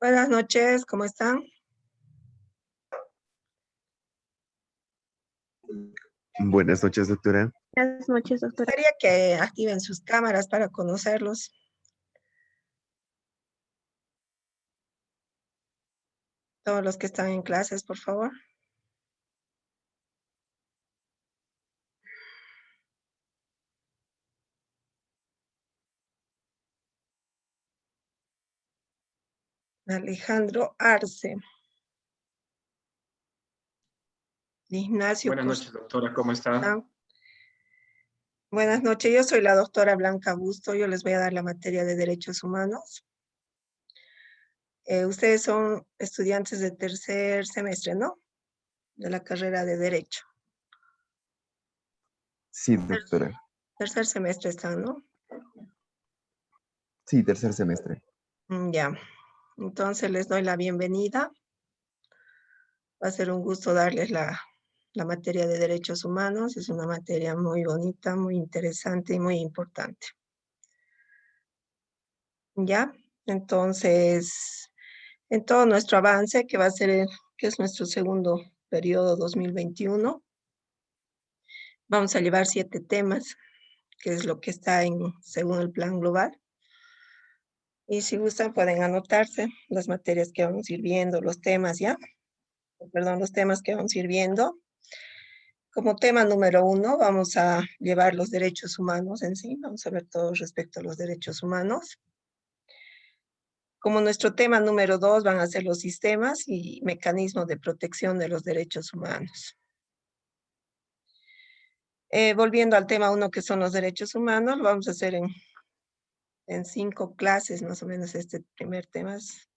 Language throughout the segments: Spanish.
Buenas noches, ¿cómo están? Buenas noches, doctora. Buenas noches, doctora. Quería que activen sus cámaras para conocerlos. Todos los que están en clases, por favor. Alejandro Arce. Ignacio. Buenas noches, doctora, ¿cómo está? Buenas noches, yo soy la doctora Blanca Busto, yo les voy a dar la materia de Derechos Humanos. Ustedes son estudiantes de tercer semestre, ¿no? De la carrera de Derecho. Sí, doctora. Tercer semestre están, ¿no? Sí, tercer semestre. Ya, entonces les doy la bienvenida. Va a ser un gusto darles la materia de Derechos Humanos. Es una materia muy bonita, muy interesante y muy importante. ¿Ya? Entonces, en todo nuestro avance, que va a ser, que es nuestro segundo periodo 2021, vamos a llevar 7 temas, que es lo que está según el plan global. Y si gustan, pueden anotarse las materias que vamos a ir viendo, los temas, ¿ya? Perdón, los temas que vamos a ir viendo. Como tema número 1 vamos a llevar los derechos humanos en sí, vamos a ver todo respecto a los derechos humanos. Como nuestro tema número 2 van a ser los sistemas y mecanismos de protección de los derechos humanos. Volviendo al tema 1 que son los derechos humanos, lo vamos a hacer en 5 clases más o menos. Este primer tema es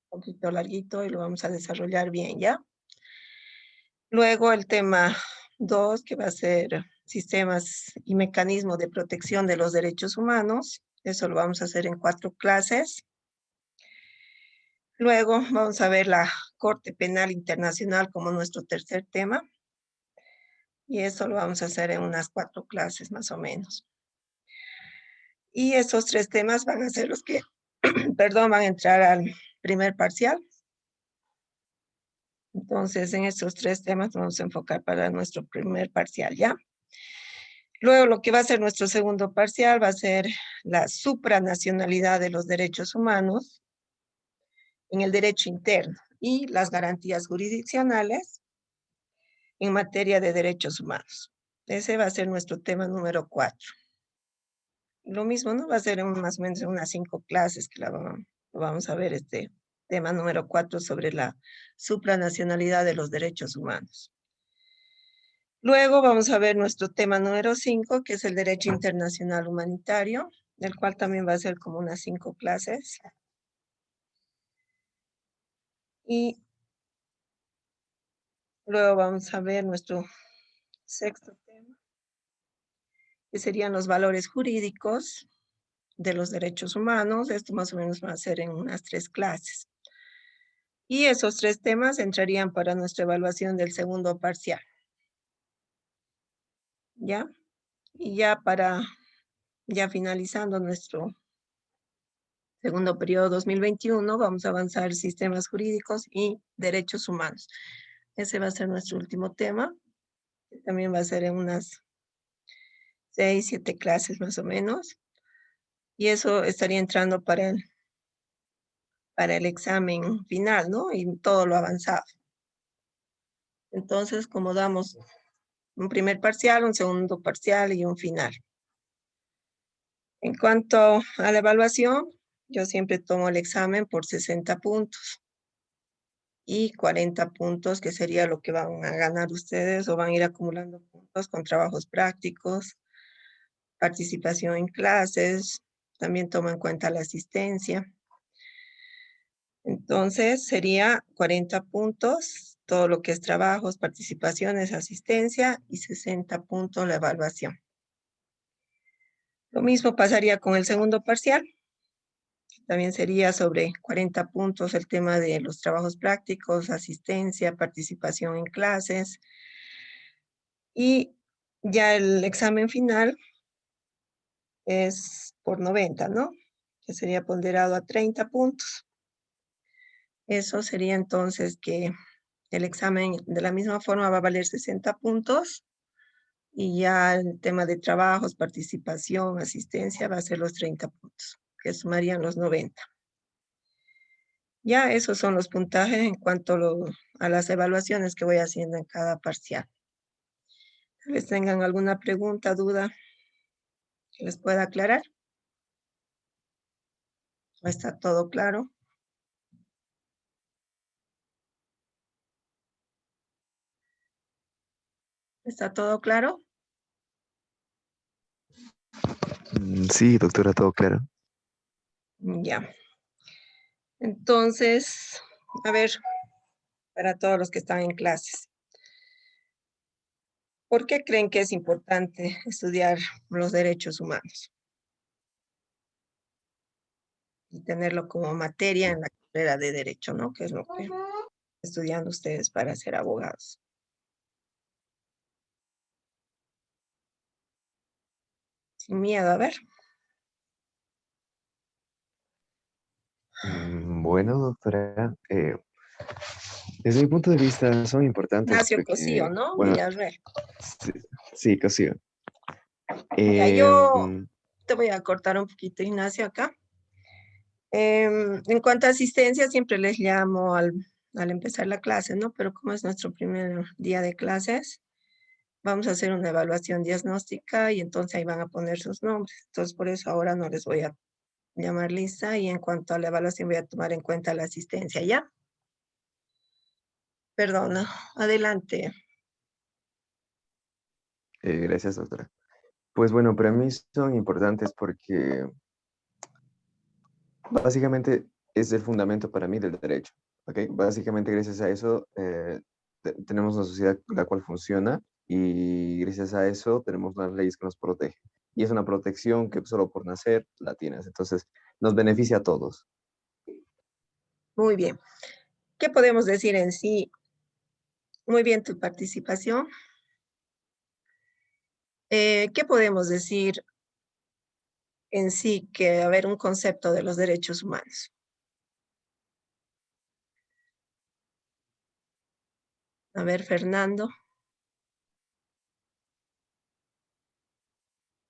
un poquito larguito y lo vamos a desarrollar bien, ¿ya? Luego el tema 2, que va a ser sistemas y mecanismos de protección de los derechos humanos. Eso lo vamos a hacer en 4 clases. Luego vamos a ver la Corte Penal Internacional como nuestro tercer tema. Y eso lo vamos a hacer en unas 4 clases más o menos. Y esos 3 temas van a ser los que, perdón, van a entrar al primer parcial. Entonces, en estos 3 temas vamos a enfocar para nuestro primer parcial, ¿ya? Luego, lo que va a ser nuestro segundo parcial va a ser la supranacionalidad de los derechos humanos en el derecho interno y las garantías jurisdiccionales en materia de derechos humanos. Ese va a ser nuestro tema número 4. Lo mismo, ¿no? Va a ser más o menos unas 5 clases que lo vamos a ver, este tema número 4 sobre la supranacionalidad de los derechos humanos. Luego vamos a ver nuestro tema número 5, que es el derecho internacional humanitario, el cual también va a ser como unas 5 clases. Y luego vamos a ver nuestro sexto tema, que serían los valores jurídicos de los derechos humanos. Esto más o menos va a ser en unas 3 clases. Y esos 3 temas entrarían para nuestra evaluación del segundo parcial. ¿Ya? Y ya finalizando nuestro segundo periodo 2021, vamos a avanzar sistemas jurídicos y derechos humanos. Ese va a ser nuestro último tema, que también va a ser en unas 6, 7 clases más o menos. Y eso estaría entrando para el examen final, ¿no? Y todo lo avanzado. Entonces, como damos un primer parcial, un segundo parcial y un final. En cuanto a la evaluación, yo siempre tomo el examen por 60 puntos. Y 40 puntos, que sería lo que van a ganar ustedes o van a ir acumulando puntos con trabajos prácticos, participación en clases, también tomo en cuenta la asistencia. Entonces, sería 40 puntos, todo lo que es trabajos, participaciones, asistencia y 60 puntos la evaluación. Lo mismo pasaría con el segundo parcial. También sería sobre 40 puntos el tema de los trabajos prácticos, asistencia, participación en clases. Y ya el examen final es por 90, ¿no? Que sería ponderado a 30 puntos. Eso sería entonces que el examen de la misma forma va a valer 60 puntos y ya el tema de trabajos, participación, asistencia va a ser los 30 puntos, que sumarían los 90. Ya esos son los puntajes en cuanto a las evaluaciones que voy haciendo en cada parcial. Tal vez tengan alguna pregunta, duda que les pueda aclarar. ¿Está todo claro? ¿Está todo claro? Sí, doctora, todo claro. Ya. Entonces, a ver, para todos los que están en clases. ¿Por qué creen que es importante estudiar los derechos humanos? Y tenerlo como materia en la carrera de Derecho, ¿no? Que es lo que estudian ustedes para ser abogados. Sin miedo, a ver. Bueno, doctora, desde mi punto de vista son importantes Ignacio Cosío, porque, ¿no? bueno, Villarreal. sí, sí, casi. Ya, yo te voy a cortar un poquito, Ignacio, acá. En cuanto a asistencia, siempre les llamo al empezar la clase, ¿no? Pero como es nuestro primer día de clases, vamos a hacer una evaluación diagnóstica y entonces ahí van a poner sus nombres. Entonces, por eso ahora no les voy a llamar lista y en cuanto a la evaluación voy a tomar en cuenta la asistencia, ¿ya? Perdona, adelante. Gracias, doctora. Pues bueno, para mí son importantes porque básicamente es el fundamento para mí del derecho, ¿ok? Básicamente gracias a eso tenemos una sociedad la cual funciona y gracias a eso tenemos unas leyes que nos protegen. Y es una protección que solo por nacer la tienes. Entonces, nos beneficia a todos. Muy bien. ¿Qué podemos decir en sí? Muy bien tu participación. ¿Qué podemos decir en sí que haber un concepto de los derechos humanos? A ver, Fernando.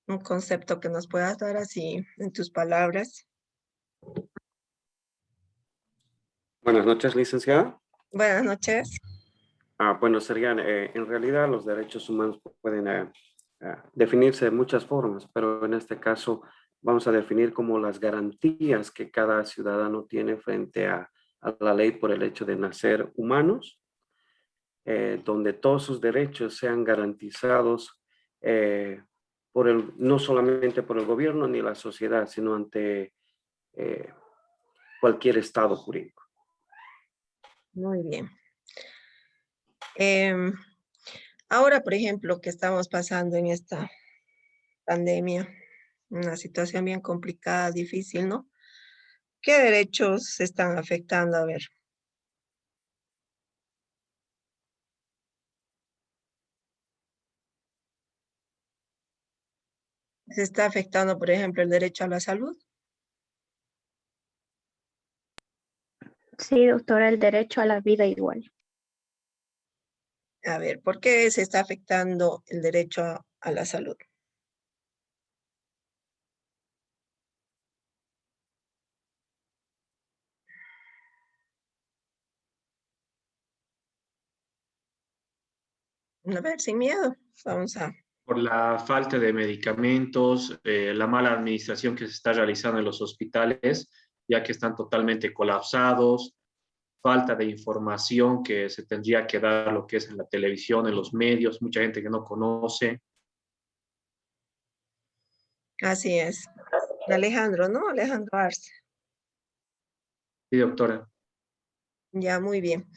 Un concepto que nos puedas dar así en tus palabras. Buenas noches, licenciada. Buenas noches. Bueno, serían, en realidad los derechos humanos pueden definirse de muchas formas, pero en este caso vamos a definir como las garantías que cada ciudadano tiene frente a la ley por el hecho de nacer humanos, donde todos sus derechos sean garantizados no solamente por el gobierno ni la sociedad, sino ante cualquier estado jurídico. Muy bien. Ahora, por ejemplo, que estamos pasando en esta pandemia, una situación bien complicada, difícil, ¿no? ¿Qué derechos se están afectando? A ver. ¿Se está afectando, por ejemplo, el derecho a la salud? Sí, doctora, el derecho a la vida igual. A ver, ¿por qué se está afectando el derecho a la salud? A ver, sin miedo. Vamos a... Por la falta de medicamentos, la mala administración que se está realizando en los hospitales, ya que están totalmente colapsados, falta de información que se tendría que dar lo que es en la televisión, en los medios, mucha gente que no conoce. Así es. Alejandro, ¿no? Alejandro Arce. Sí, doctora. Ya, muy bien.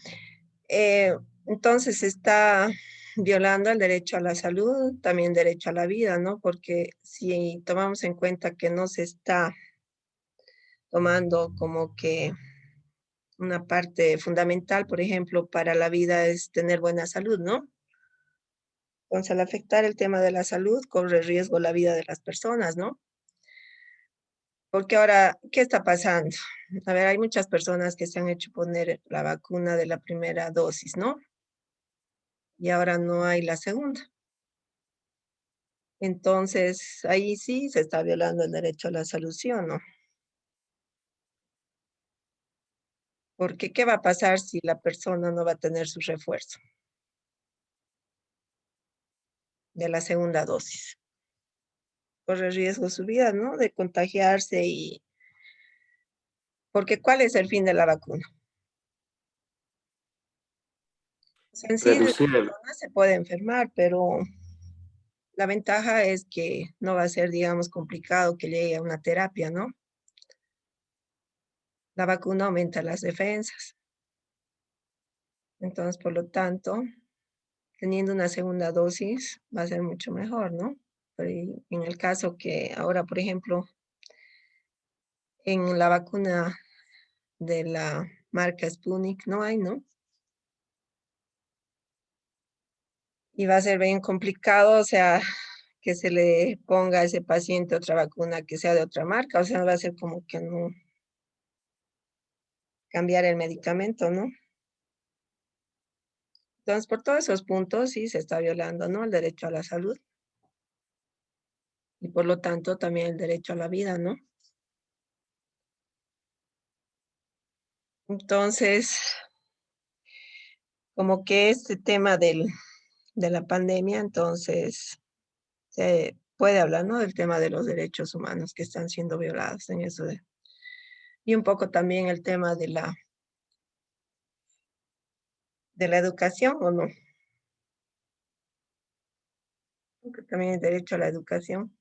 Entonces está violando el derecho a la salud, también derecho a la vida, ¿no? Porque si tomamos en cuenta que no se está tomando como que una parte fundamental, por ejemplo, para la vida es tener buena salud, ¿no? Entonces, al afectar el tema de la salud, corre riesgo la vida de las personas, ¿no? Porque ahora, ¿qué está pasando? a ver, hay muchas personas que se han hecho poner la vacuna de la primera dosis, ¿no? Y ahora no hay la segunda. Entonces, ahí sí se está violando el derecho a la salud, ¿sí o no? Porque, ¿qué va a pasar si la persona no va a tener su refuerzo de la segunda dosis? Corre riesgo su vida, ¿no? De contagiarse y... Porque, ¿cuál es el fin de la vacuna? O sea, en sí, la Reducir el, persona se puede enfermar, pero la ventaja es que no va a ser, digamos, complicado que llegue a una terapia, ¿no? La vacuna aumenta las defensas. Entonces, por lo tanto, teniendo una segunda dosis va a ser mucho mejor, ¿no? Pero en el caso que ahora, por ejemplo, en la vacuna de la marca Sputnik no hay, ¿no? Y va a ser bien complicado, o sea, que se le ponga a ese paciente otra vacuna que sea de otra marca, o sea, va a ser como que no cambiar el medicamento, ¿no? Entonces, por todos esos puntos sí se está violando, ¿no? El derecho a la salud y por lo tanto también el derecho a la vida, ¿no? Entonces, como que este tema de la pandemia, entonces se puede hablar, ¿no? Del tema de los derechos humanos que están siendo violados en eso y un poco también el tema de la educación, ¿o no? Porque también el derecho a la educación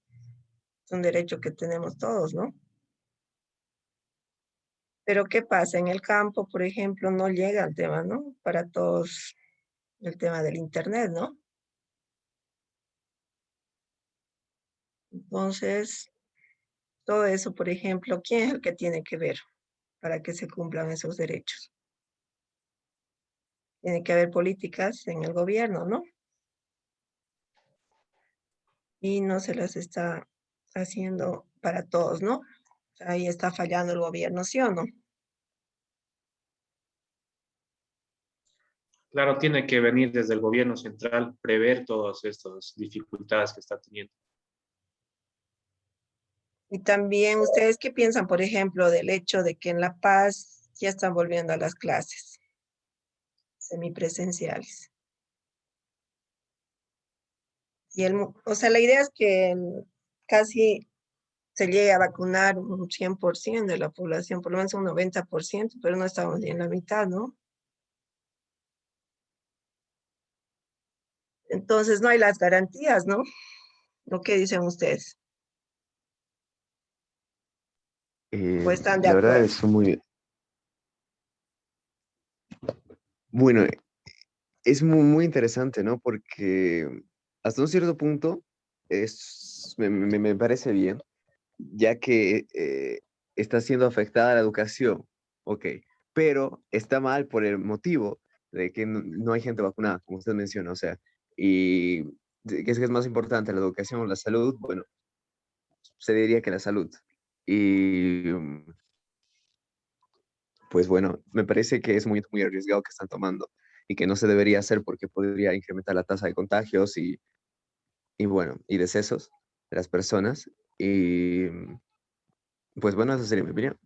es un derecho que tenemos todos, ¿no? Pero ¿qué pasa? En el campo, por ejemplo, no llega el tema, ¿no? Para todos el tema del internet, ¿no? Entonces, todo eso, por ejemplo, ¿quién es el que tiene que ver para que se cumplan esos derechos? Tiene que haber políticas en el gobierno, ¿no? Y no se las está haciendo para todos, ¿no? Ahí está fallando el gobierno, ¿sí o no? Claro, tiene que venir desde el gobierno central prever todas estas dificultades que está teniendo. Y también, ¿ustedes qué piensan, por ejemplo, del hecho de que en La Paz ya están volviendo a las clases semipresenciales? Y o sea, la idea es que casi se llegue a vacunar un 100% de la población, por lo menos un 90%, pero no estamos ni en la mitad, ¿no? Entonces no hay las garantías, ¿no? ¿Lo que dicen ustedes? ¿O están de La verdad acuerdo? es muy, bueno, es muy, muy interesante, ¿no? Porque hasta un cierto punto me parece bien, ya que está siendo afectada la educación, ok, pero está mal por el motivo de que no hay gente vacunada, como usted menciona, o sea, y ¿qué es más importante, la educación o la salud? Bueno, se diría que la salud. Y pues bueno, me parece que es muy, muy arriesgado que están tomando y que no se debería hacer porque podría incrementar la tasa de contagios y bueno, y decesos de las personas. Y pues bueno, esa sería mi opinión.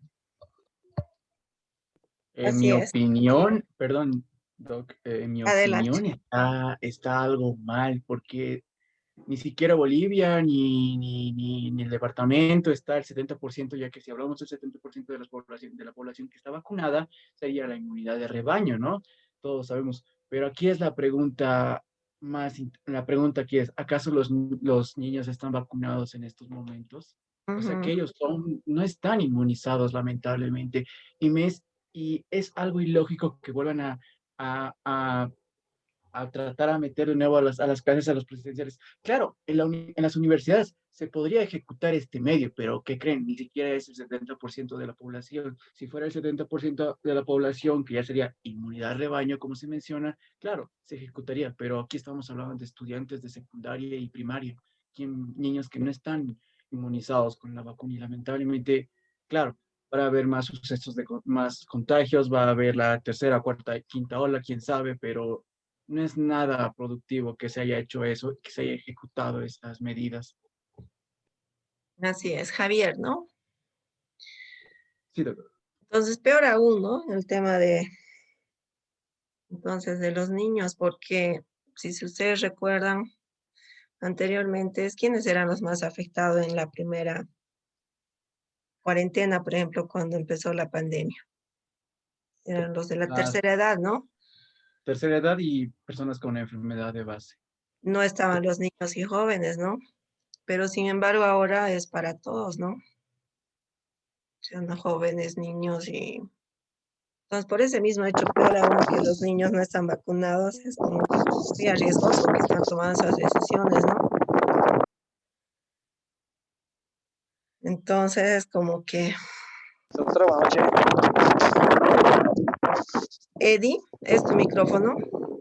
En Así mi es. opinión, perdón, Doc, en mi Adelante. opinión está algo mal porque ni siquiera Bolivia ni el departamento está el 70%, ya que si hablamos del 70% de la población que está vacunada, sería la inmunidad de rebaño, ¿no? Todos sabemos. Pero aquí es la pregunta la pregunta aquí es, ¿acaso los niños están vacunados en estos momentos? O sea, que Ujú. ellos no están inmunizados, lamentablemente, y, y es algo ilógico que vuelvan a, a a tratar a meter de nuevo a las clases, a los presenciales. Claro, en las universidades se podría ejecutar este medio, pero ¿qué creen? Ni siquiera es el 70% de la población. Si fuera el 70% de la población, que ya sería inmunidad de rebaño, como se menciona, claro, se ejecutaría, pero aquí estamos hablando de estudiantes de secundaria y primaria, niños que no están inmunizados con la vacuna y lamentablemente, claro, va a haber más sucesos más contagios, va a haber la tercera, cuarta, quinta ola, quién sabe, pero no es nada productivo que se haya hecho eso, que se haya ejecutado esas medidas. Así es, Javier, ¿no? Sí, doctor. Entonces, peor aún, ¿no? El tema entonces, de los niños, porque si ustedes recuerdan anteriormente, ¿quiénes eran los más afectados en la primera cuarentena, por ejemplo, cuando empezó la pandemia? Eran los de la La tercera edad, ¿no? tercera edad y personas con enfermedad de base. No estaban los niños y jóvenes, ¿no? Pero sin embargo ahora es para todos, ¿no? Sean jóvenes, niños y... Entonces, por ese mismo hecho, peor aún que los niños no están vacunados, es como muy arriesgoso que están tomando esas decisiones, ¿no? Entonces, como que... Doctora, buenas noches. Eddie, ¿es tu micrófono?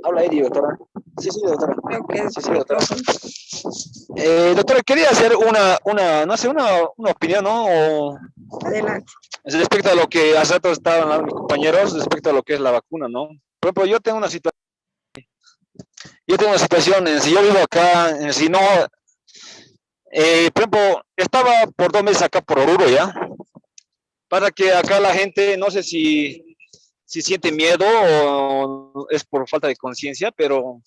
Habla Eddie, doctora. Sí, sí, doctora. Creo que es Sí, tu sí, doctora. micrófono. Doctora, quería hacer no sé, una opinión, ¿no? Adelante. Respecto a lo que hace rato estaban hablando mis compañeros, respecto a lo que es la vacuna, ¿no? Por ejemplo, yo tengo una situación, si yo vivo acá, si no, por ejemplo, estaba por 2 meses acá por Oruro, ¿ya? Para que acá la gente, no sé si siente miedo o es por falta de conciencia, pero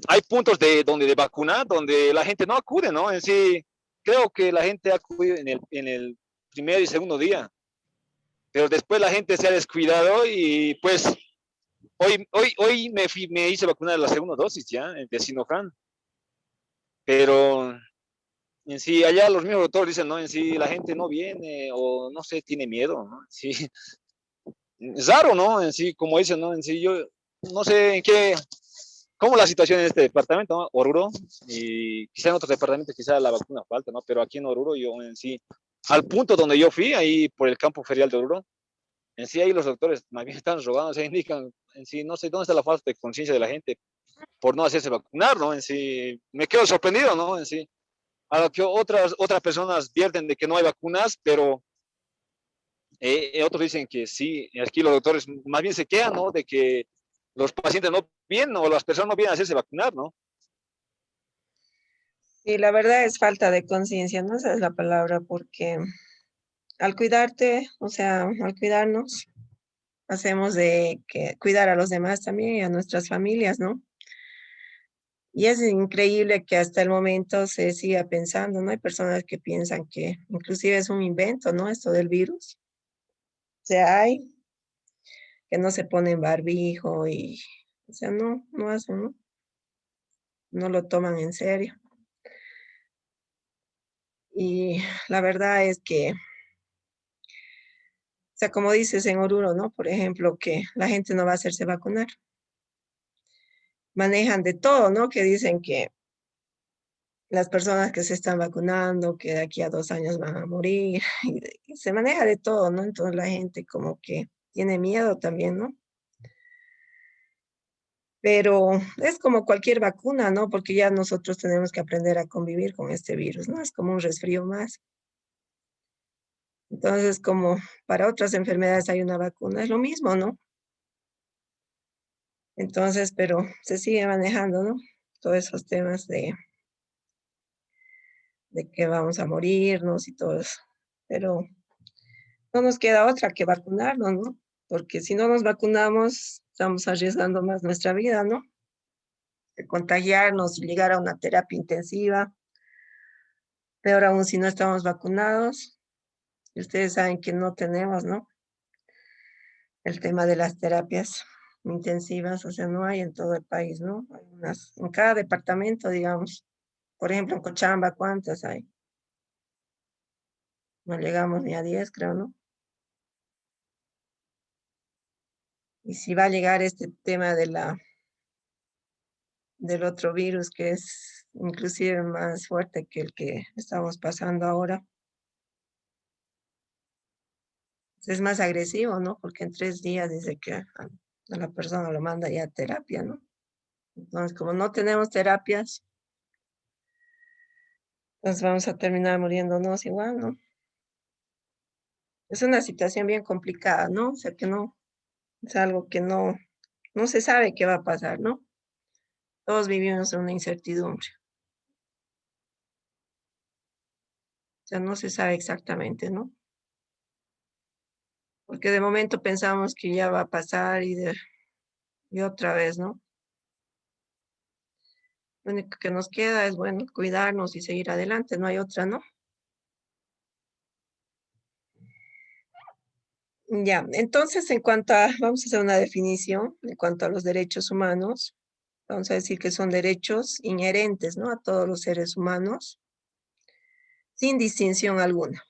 hay puntos de vacuna donde la gente no acude, ¿no? En sí, creo que la gente acude en el primer y segundo día, pero después la gente se ha descuidado y pues hoy me hice vacunar la segunda dosis ya, de Sinopharm, pero en sí, allá los mismos doctores dicen, ¿no? En sí, la gente no viene o no sé, tiene miedo, ¿no? Sí, es raro, ¿no? En sí, como dicen, ¿no? En sí, yo no sé cómo la situación en este departamento, ¿no? Oruro, y quizá en otros departamentos quizá la vacuna falta, ¿no? Pero aquí en Oruro, yo en sí, al punto donde yo fui, ahí por el campo ferial de Oruro, en sí ahí los doctores más bien están rogando, se indican, en sí, no sé dónde está la falta de conciencia de la gente por no hacerse vacunar, ¿no? En sí, me quedo sorprendido, ¿no? En sí, a lo que otras personas vierten de que no hay vacunas, pero otros dicen que sí, aquí los doctores más bien se quedan, ¿no? De que los pacientes no vienen o las personas no vienen a hacerse vacunar, ¿no? Y la verdad es falta de conciencia, ¿no? Esa es la palabra, porque al cuidarte, o sea, al cuidarnos, hacemos de que cuidar a los demás también y a nuestras familias, ¿no? Y es increíble que hasta el momento se siga pensando, ¿no? Hay personas que piensan que inclusive es un invento, ¿no? Esto del virus. O sea, hay que no se ponen barbijo y, o sea, no hacen, ¿no? No lo toman en serio. Y la verdad es que, o sea, como dices en Oruro, ¿no? Por ejemplo, que la gente no va a hacerse vacunar. Manejan de todo, ¿no? Que dicen que las personas que se están vacunando, que de aquí a 2 años van a morir, y se maneja de todo, ¿no? Entonces la gente como que tiene miedo también, ¿no? Pero es como cualquier vacuna, ¿no? Porque ya nosotros tenemos que aprender a convivir con este virus, ¿no? Es como un resfrío más. Entonces, como para otras enfermedades hay una vacuna, es lo mismo, ¿no? Entonces, pero se sigue manejando, ¿no? Todos esos temas de que vamos a morirnos y todo eso. Pero no nos queda otra que vacunarnos, ¿no? Porque si no nos vacunamos, estamos arriesgando más nuestra vida, ¿no? De contagiarnos y llegar a una terapia intensiva. Peor aún si no estamos vacunados. Y ustedes saben que no tenemos, ¿no? El tema de las terapias intensivas, o sea, no hay en todo el país, ¿no? Hay unas, en cada departamento, digamos. Por ejemplo, en Cochabamba, ¿cuántas hay? No llegamos ni a 10, creo, ¿no? Y si va a llegar este tema del otro virus que es inclusive más fuerte que el que estamos pasando ahora, es más agresivo, ¿no? Porque en 3 días dice que a la persona lo manda ya a terapia, ¿no? Entonces, como no tenemos terapias, pues vamos a terminar muriéndonos igual, ¿no? Es una situación bien complicada, ¿no? O sea, que no, es algo que no se sabe qué va a pasar, ¿no? Todos vivimos en una incertidumbre. O sea, no se sabe exactamente, ¿no? Porque de momento pensamos que ya va a pasar y otra vez, ¿no? Lo único que nos queda es, bueno, cuidarnos y seguir adelante, no hay otra, ¿no? Ya, entonces vamos a hacer una definición en cuanto a los derechos humanos. Vamos a decir que son derechos inherentes, ¿no? A todos los seres humanos, sin distinción alguna,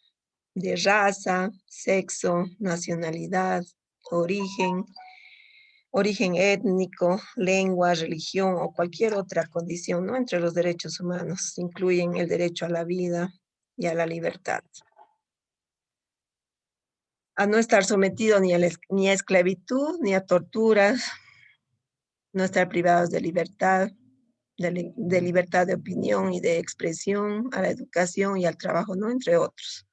de raza, sexo, nacionalidad, origen, origen étnico, lengua, religión o cualquier otra condición, ¿no? Entre los derechos humanos incluyen el derecho a la vida y a la libertad. A no estar sometido ni a esclavitud, ni a torturas, no estar privados de libertad, de libertad de opinión y de expresión, a la educación y al trabajo, ¿no? Entre otros.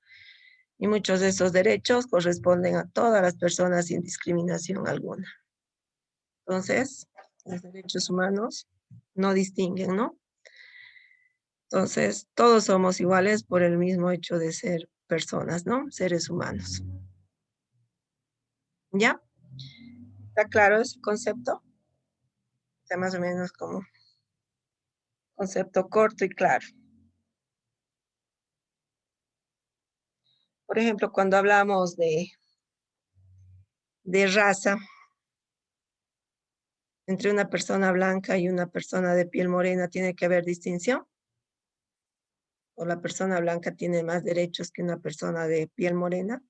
Y muchos de esos derechos corresponden a todas las personas sin discriminación alguna. Entonces, los derechos humanos no distinguen, ¿no? Entonces, todos somos iguales por el mismo hecho de ser personas, ¿no? Seres humanos. ¿Ya? ¿Está claro ese concepto? O sea, más o menos como concepto corto y claro. Por ejemplo, cuando hablamos de raza, entre una persona blanca y una persona de piel morena, ¿tiene que haber distinción? ¿O la persona blanca tiene más derechos que una persona de piel morena?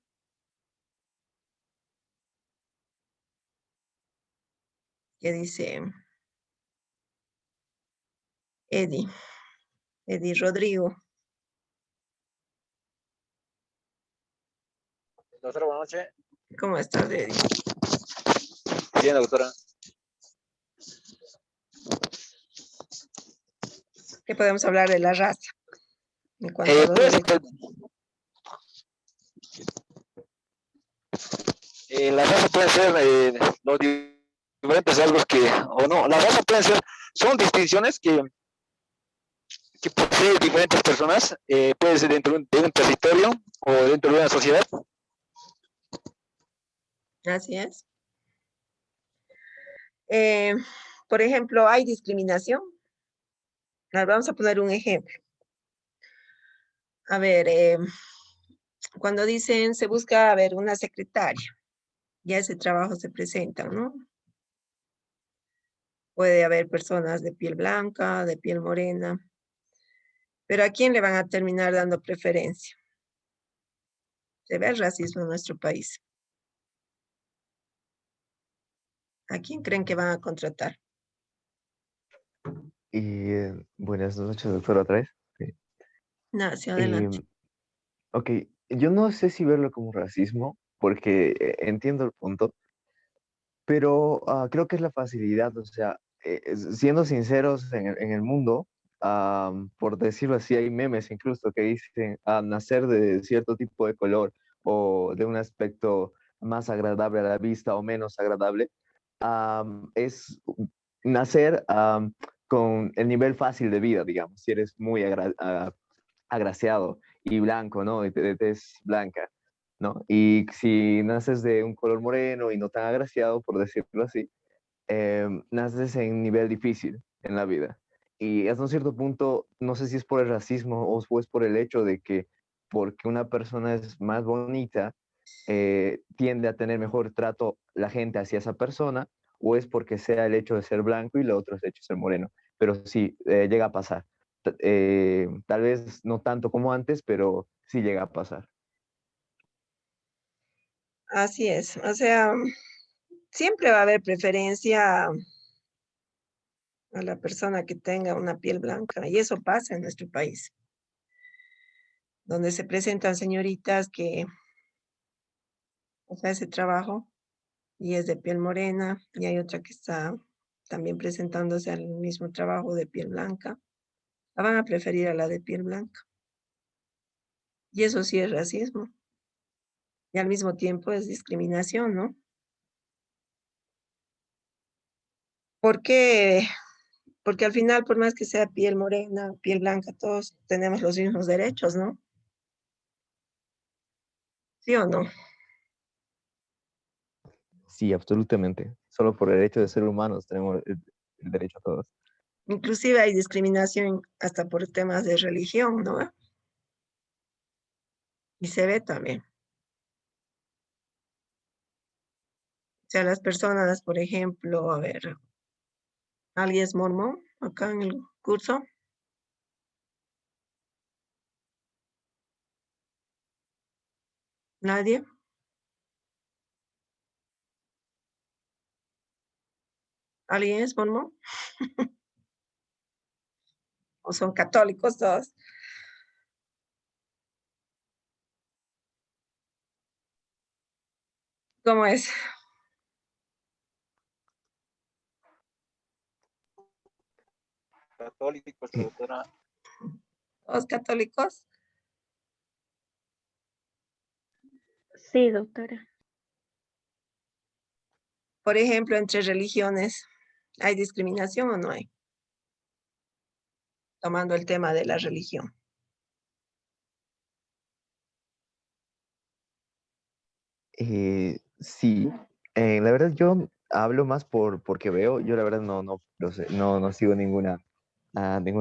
¿Qué dice Eddie Rodrigo? Doctora, buenas noches. ¿Cómo estás, Eddie? Bien, doctora. ¿Qué podemos hablar de la raza? En cuanto a los Pues, derechos. la raza puede ser los diferentes rasgos que, o no, la raza puede ser, son distinciones que poseen diferentes personas, puede ser dentro de un territorio o dentro de una sociedad. Así es. Por ejemplo, hay discriminación. Vamos a poner un ejemplo. A ver, cuando dicen se busca, a ver, una secretaria, ya ese trabajo se presenta, ¿no? Puede haber personas de piel blanca, de piel morena, pero ¿a quién le van a terminar dando preferencia? Se ve el racismo en nuestro país. ¿A quién creen que van a contratar? Y buenas noches, doctor, otra vez. Sí. No, hacia Y, adelante. ok, yo no sé si verlo como racismo, porque entiendo el punto, pero creo que es la facilidad, o sea, siendo sinceros en el mundo, por decirlo así, hay memes incluso que dicen nacer de cierto tipo de color o de un aspecto más agradable a la vista o menos agradable, es nacer con el nivel fácil de vida, digamos, si eres muy agraciado y blanco, ¿no? De tez blanca, ¿no? Y si naces de un color moreno y no tan agraciado, por decirlo así, naces en un nivel difícil en la vida. Y hasta un cierto punto, no sé si es por el racismo o es por el hecho de que porque una persona es más bonita, tiende a tener mejor trato la gente hacia esa persona, o es porque sea el hecho de ser blanco y lo otro es el hecho de ser moreno. Pero sí, llega a pasar. Tal vez no tanto como antes, pero sí llega a pasar. Así es. O sea, siempre va a haber preferencia a la persona que tenga una piel blanca, y eso pasa en nuestro país, donde se presentan señoritas que hace trabajo y es de piel morena, y hay otra que está también presentándose al mismo trabajo de piel blanca. La van a preferir a la de piel blanca. Y eso sí es racismo. Y al mismo tiempo es discriminación, ¿no? ¿Por qué? Porque al final, por más que sea piel morena, piel blanca, todos tenemos los mismos derechos, ¿no? ¿Sí o no? Sí, absolutamente. Solo por el hecho de ser humanos tenemos el derecho a todos. Inclusive hay discriminación hasta por temas de religión, ¿no? Y se ve también. O sea, las personas, por ejemplo, a ver, ¿alguien es mormón acá en el curso? ¿Nadie? ¿Alguien es mormón? ¿O son católicos todos? ¿Cómo es? Católicos, doctora. ¿Todos católicos? Sí, doctora. Por ejemplo, entre religiones, ¿hay discriminación o no hay? Tomando el tema de la religión. Sí, la verdad yo hablo más porque veo, yo la verdad no lo sé, no sigo ningún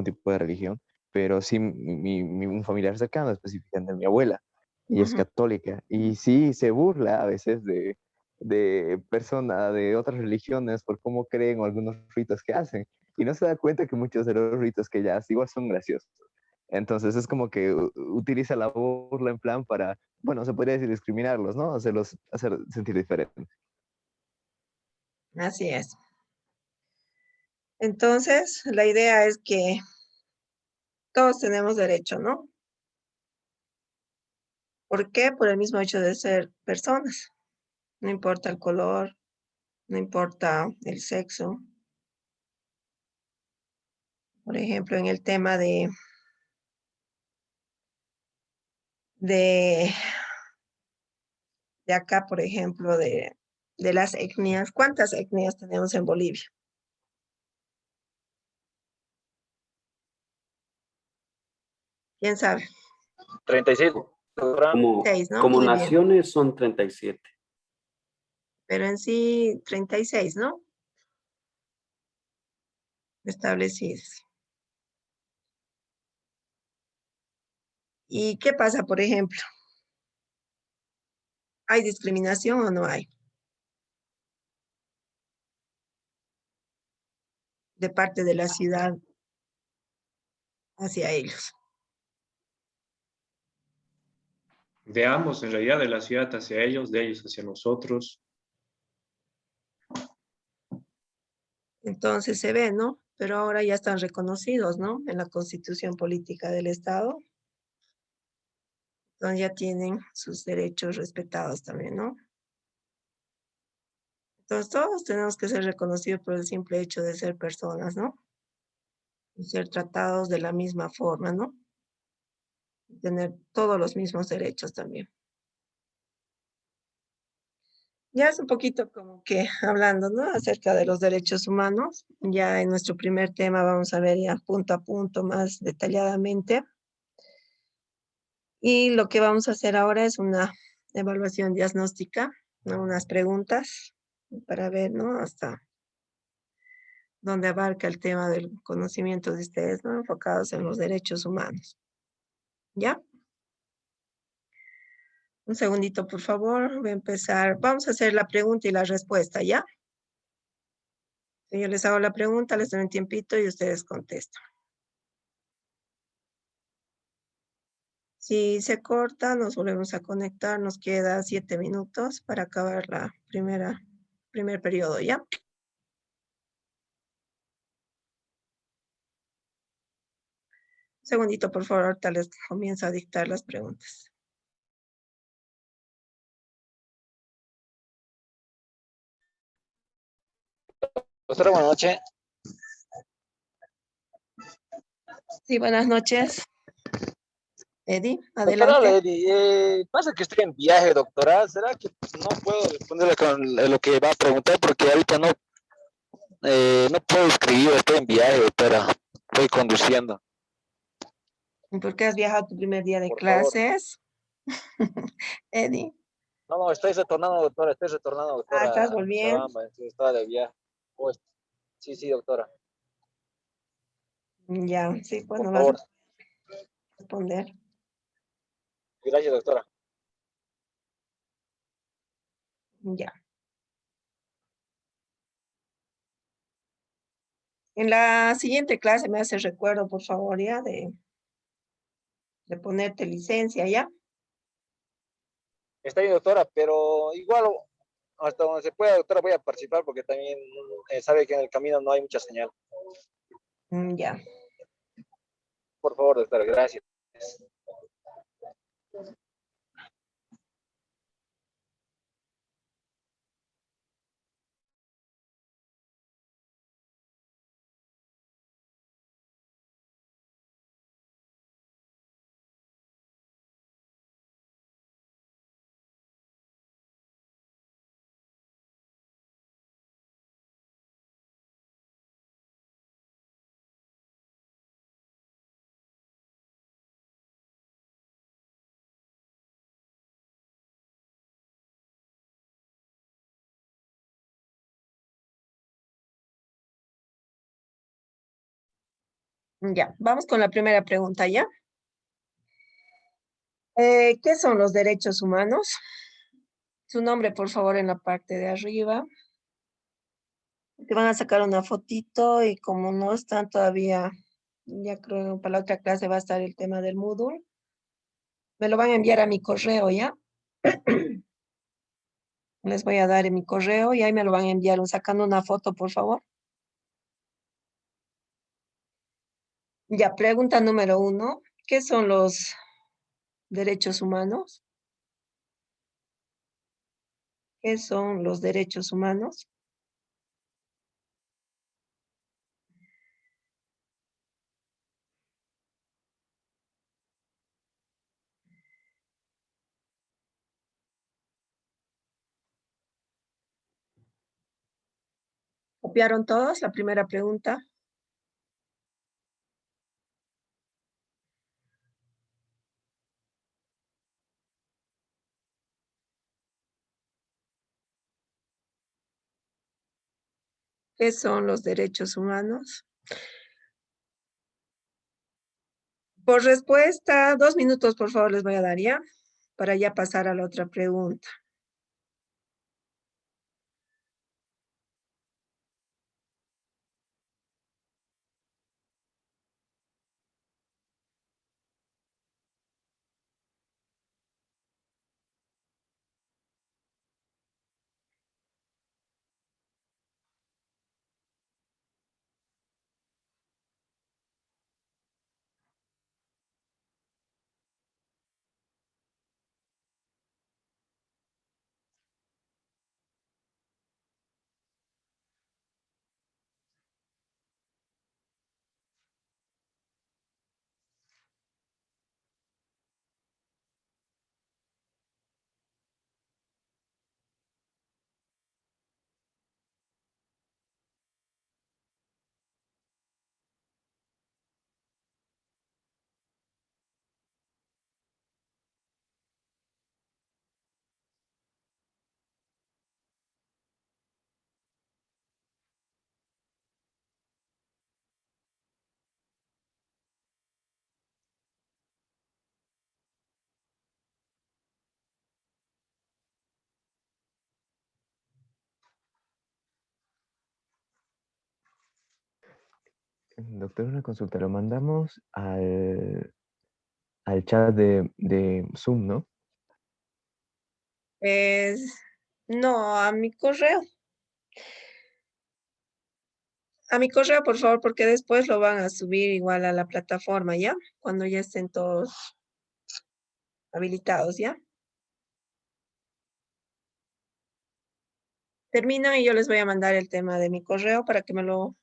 tipo de religión, pero sí un familiar cercano, específicamente mi abuela, y es Ujú. católica, y sí se burla a veces de personas de otras religiones por cómo creen o algunos ritos que hacen, y no se da cuenta que muchos de los ritos que ella hace igual son graciosos. Entonces es como que utiliza la burla en plan para, bueno, se podría decir discriminarlos, ¿no? Hacer sentir diferentes. Así es. Entonces, la idea es que todos tenemos derecho, ¿no? ¿Por qué? Por el mismo hecho de ser personas. No importa el color, no importa el sexo. Por ejemplo, en el tema de, de acá, por ejemplo, de las etnias. ¿Cuántas etnias tenemos en Bolivia? ¿Quién sabe? 36, doctora. Como, 6, ¿no? como Muy bien. naciones son 37. Pero en sí, 36, ¿no? Establecidas. ¿Y qué pasa, por ejemplo? ¿Hay discriminación o no hay? De parte de la ciudad hacia ellos. De ambos, en realidad, de la ciudad hacia ellos, de ellos hacia nosotros. Entonces se ve, ¿no? Pero ahora ya están reconocidos, ¿no? En la Constitución Política del Estado. Entonces ya tienen sus derechos respetados también, ¿no? Entonces todos tenemos que ser reconocidos por el simple hecho de ser personas, ¿no? Y ser tratados de la misma forma, ¿no? Tener todos los mismos derechos también. Ya es un poquito como que hablando, ¿no? Acerca de los derechos humanos. Ya en nuestro primer tema vamos a ver ya punto a punto más detalladamente. Y lo que vamos a hacer ahora es una evaluación diagnóstica, ¿no? Unas preguntas para ver, ¿no? Hasta dónde abarca el tema del conocimiento de ustedes, ¿no? Enfocados en los derechos humanos. ¿Ya? Un segundito, por favor. Voy a empezar. Vamos a hacer la pregunta y la respuesta, ¿ya? Yo les hago la pregunta, les doy un tiempito y ustedes contestan. Si se corta, nos volvemos a conectar. Nos queda 7 minutos para acabar la primer periodo, ¿ya? Un segundito, por favor, ahorita les comienzo a dictar las preguntas. Doctora, buenas noches. Sí, buenas noches. Eddie, Doctora adelante. Lady, pasa que estoy en viaje, doctora. ¿Será que no puedo responderle con lo que va a preguntar? Porque ahorita no puedo escribir, estoy en viaje, doctora. Estoy conduciendo, ¿Por qué has viajado tu primer día de por favor. clases? Eddie. No, estoy retornando, doctora, Ah, doctora, ¿estás a volviendo? Cochabamba, estaba de viaje. Pues, sí, sí, doctora, Ya, sí, pues por no vas a favor. responder. Gracias, doctora. Ya. En la siguiente clase me hace recuerdo, por favor, ya, de ponerte licencia, ¿ya? Está bien, doctora, pero igual, hasta donde se pueda, doctora, voy a participar porque también sabe que en el camino no hay mucha señal. Ya. Por favor, doctora, gracias. Ya, vamos con la primera pregunta, ¿ya? ¿Qué son los derechos humanos? Su nombre, por favor, en la parte de arriba. Te van a sacar una fotito y como no están todavía, ya creo para la otra clase va a estar el tema del Moodle. Me lo van a enviar a mi correo, ¿ya? Les voy a dar en mi correo y ahí me lo van a enviar sacando una foto, por favor. Ya, pregunta número 1. ¿Qué son los derechos humanos? ¿Qué son los derechos humanos? ¿Copiaron todos la primera pregunta? ¿Qué son los derechos humanos? Por respuesta, 2 minutos, por favor, les voy a dar ya, para ya pasar a la otra pregunta. Doctor, una consulta. Lo mandamos al chat de Zoom, ¿no? No, a mi correo. A mi correo, por favor, porque después lo van a subir igual a la plataforma, ¿ya? Cuando ya estén todos habilitados, ¿ya? Termino y yo les voy a mandar el tema de mi correo para que me lo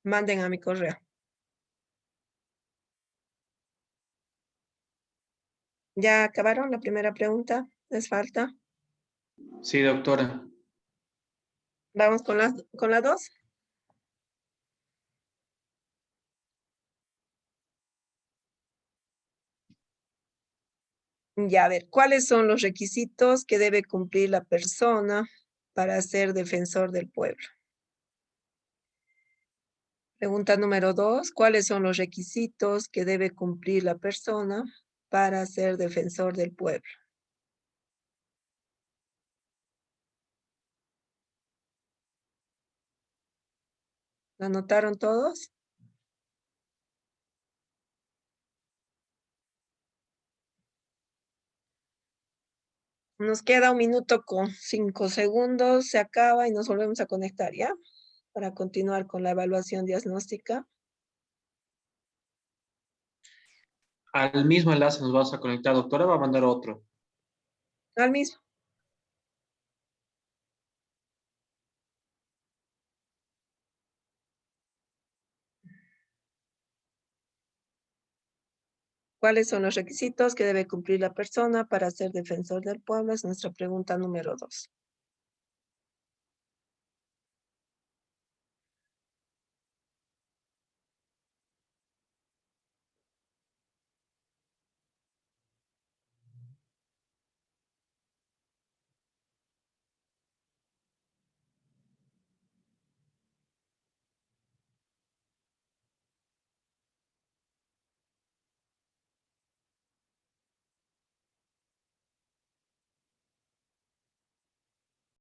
manden a mi correo. ¿Ya acabaron la primera pregunta? ¿Les falta? Sí, doctora. Vamos con la 2. Ya, a ver, ¿cuáles son los requisitos que debe cumplir la persona para ser defensor del pueblo? Pregunta número 2, ¿cuáles son los requisitos que debe cumplir la persona para ser defensor del pueblo? ¿Lo anotaron todos? Nos queda 1 minuto con 5 segundos, se acaba y nos volvemos a conectar, ¿ya? Para continuar con la evaluación diagnóstica. Al mismo enlace nos vamos a conectar, doctora, va a mandar otro. Al mismo. ¿Cuáles son los requisitos que debe cumplir la persona para ser defensor del pueblo? Es nuestra pregunta número 2.